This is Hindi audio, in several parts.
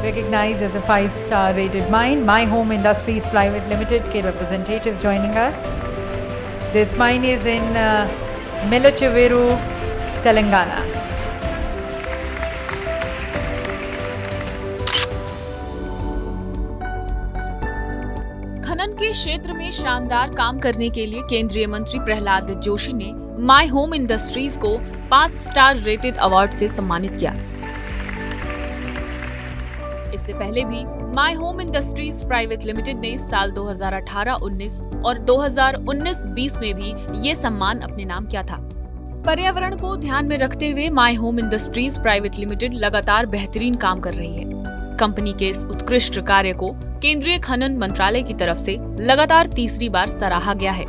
recognized as a 5-star rated mine. My Home Industries Private Limited के representatives joining us. This mine is in Melacheveru, Telangana. खनन के क्षेत्र में शानदार काम करने के लिए केंद्रीय मंत्री प्रहलाद जोशी ने माय होम इंडस्ट्रीज को 5 स्टार रेटेड अवार्ड से सम्मानित किया। इससे पहले भी my home industries private limited ने साल 2018-19 और 2019-20 में भी ये सम्मान अपने नाम किया था। पर्यावरण को ध्यान में रखते हुए my home industries private limited लगातार बेहतरीन काम कर रही है। कंपनी के इस उत्कृष्ट कार्य को केंद्रीय खनन मंत्रालय की तरफ से लगातार तीसरी बार सराहा गया है।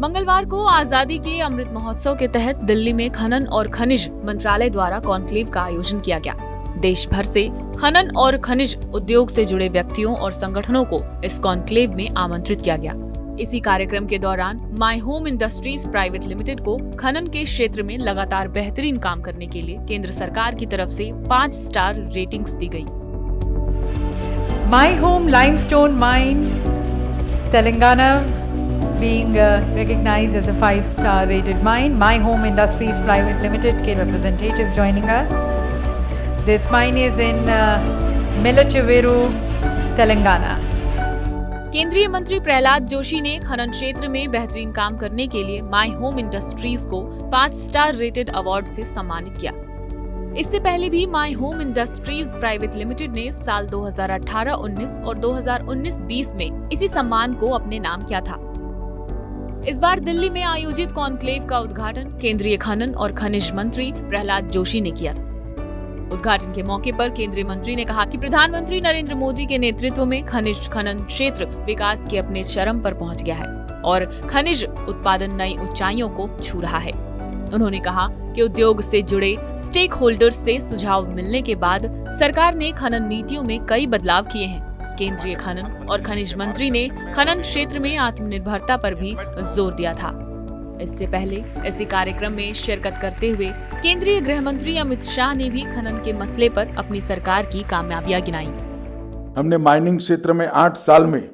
मंगलवार को आजादी के अमृत महोत्सव के तहत दिल्ली में खनन और खनिज मंत्रालय द्वारा कॉन्क्लेव का आयोजन किया गया। देश भर से खनन और खनिज उद्योग से जुड़े व्यक्तियों और संगठनों को इस कॉन्क्लेव में आमंत्रित किया गया। इसी कार्यक्रम के दौरान my home industries private limited को खनन के क्षेत्र में लगातार बेहतरीन काम करने के लिए केंद्र सरकार की तरफ से 5 स्टार रेटिंग्स दी गई। My Home Limestone Mine, Telangana, being recognized as a 5-star rated mine. My Home Industries Private Limited के representatives joining us. This mine is in Melacheveru, Telangana. केंद्रीय मंत्री प्रहलाद जोशी ने खनन क्षेत्र में बेहतरीन काम करने के लिए माय होम इंडस्ट्रीज को 5 स्टार रेटेड अवार्ड से सम्मानित किया। इससे पहले भी my home industries private limited ने साल 2018-19 और 2019-20 में इसी सम्मान को अपने नाम किया था। इस बार दिल्ली में आयोजित कॉन्क्लेव का उद्घाटन केंद्रीय खनन और खनिज मंत्री प्रहलाद जोशी ने किया था। उद्घाटन के मौके पर केंद्रीय मंत्री ने कहा कि प्रधानमंत्री नरेंद्र मोदी के नेतृत्व में खनिज खनन क्षेत्र विकास के अपने चरम पर पहुंच गया है और खनिज उत्पादन नई ऊंचाइयों को छू रहा है। उन्होंने कहा कि उद्योग से जुड़े स्टेक होल्डर्स से सुझाव मिलने के बाद सरकार ने खनन नीतियों में कई बदलाव किए हैं। केंद्रीय खनन और खनिज मंत्री ने खनन क्षेत्र में आत्मनिर्भरता पर भी जोर दिया था। इससे पहले इसी कार्यक्रम में शिरकत करते हुए केंद्रीय गृह मंत्री अमित शाह ने भी खनन के मसले पर अपनी सरकार की कामयाबियां गिनाई। हमने माइनिंग क्षेत्र में 8 साल में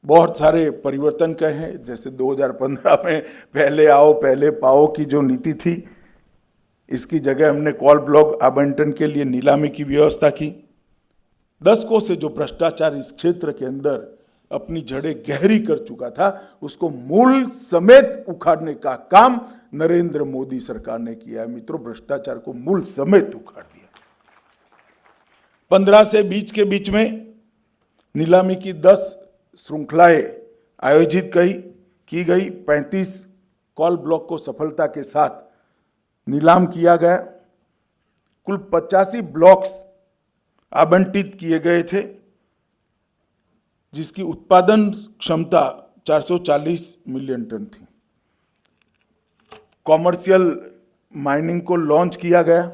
बहुत सारे परिवर्तन कहे हैं। जैसे 2015 में पहले आओ पहले पाओ की जो नीति थी, इसकी जगह हमने कॉल ब्लॉक आवंटन के लिए नीलामी की व्यवस्था की। दशकों से जो भ्रष्टाचार इस क्षेत्र के अंदर अपनी जड़ें गहरी कर चुका था, उसको मूल समेत उखाड़ने का काम नरेंद्र मोदी सरकार ने किया है। मित्रों, भ्रष्टाचार को मूल समेत उखाड़ दिया। 15 से 20 के बीच में नीलामी की 10 श्रृंखलाएं आयोजित की गई। 35 कॉल ब्लॉक को सफलता के साथ नीलाम किया गया। कुल 85 ब्लॉक्स आवंटित किए गए थे, जिसकी उत्पादन क्षमता 440 मिलियन टन थी। कॉमर्शियल माइनिंग को लॉन्च किया गया।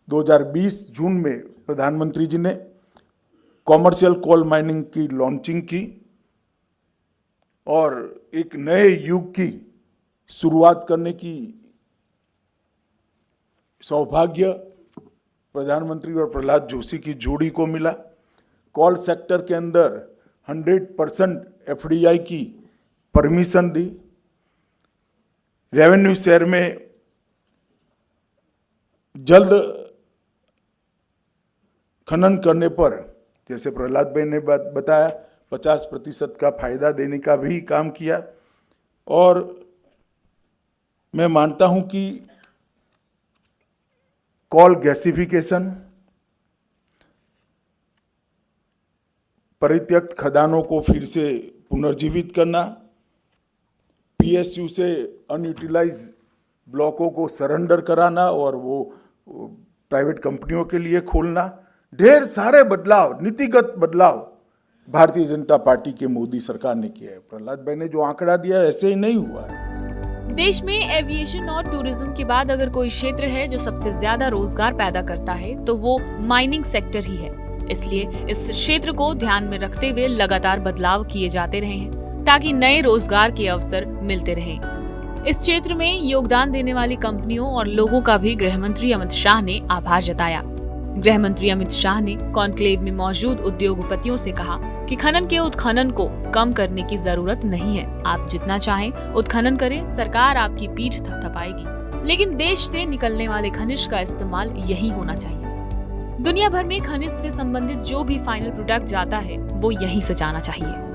2020 जून में प्रधानमंत्री जी ने कॉमर्शियल कोल माइनिंग की लॉन्चिंग की और एक नए युग की शुरुआत करने की सौभाग्य प्रधानमंत्री और प्रहलाद जोशी की जोड़ी को मिला। कॉल सेक्टर के अंदर 100% एफडीआई की परमिशन दी। रेवेन्यू शेयर में जल्द खनन करने पर, जैसे प्रहलाद भाई ने बताया, 50% का फायदा देने का भी काम किया। और मैं मानता हूं कि कॉल गैसिफिकेशन, परित्यक्त खदानों को फिर से पुनर्जीवित करना, पीएसयू से अनयूटिलाइज ब्लॉकों को सरेंडर कराना और वो प्राइवेट कंपनियों के लिए खोलना, ढेर सारे बदलाव, नीतिगत बदलाव भारतीय जनता पार्टी के मोदी सरकार ने किया है। प्रहलाद भाई ने जो आंकड़ा दिया ऐसे ही नहीं हुआ है। देश में एविएशन और टूरिज्म के बाद अगर कोई क्षेत्र है जो सबसे ज्यादा रोजगार पैदा करता है तो वो माइनिंग सेक्टर ही है। इसलिए इस क्षेत्र को ध्यान में रखते हुए लगातार बदलाव किए जाते रहे हैं ताकि नए रोजगार के अवसर मिलते रहें। इस क्षेत्र में योगदान देने वाली कंपनियों और लोगों का भी गृह मंत्री अमित शाह ने आभार जताया। गृह मंत्री अमित शाह ने कॉन्क्लेव में मौजूद उद्योगपतियों से कहा कि खनन के उत्खनन को कम करने की जरूरत नहीं है। आप जितना चाहें उत्खनन करें, सरकार आपकी पीठ थपथपाएगी, लेकिन देश से निकलने वाले खनिज का इस्तेमाल यही होना चाहिए। दुनिया भर में खनिज से संबंधित जो भी फाइनल प्रोडक्ट जाता है वो यहीं से जाना चाहिए।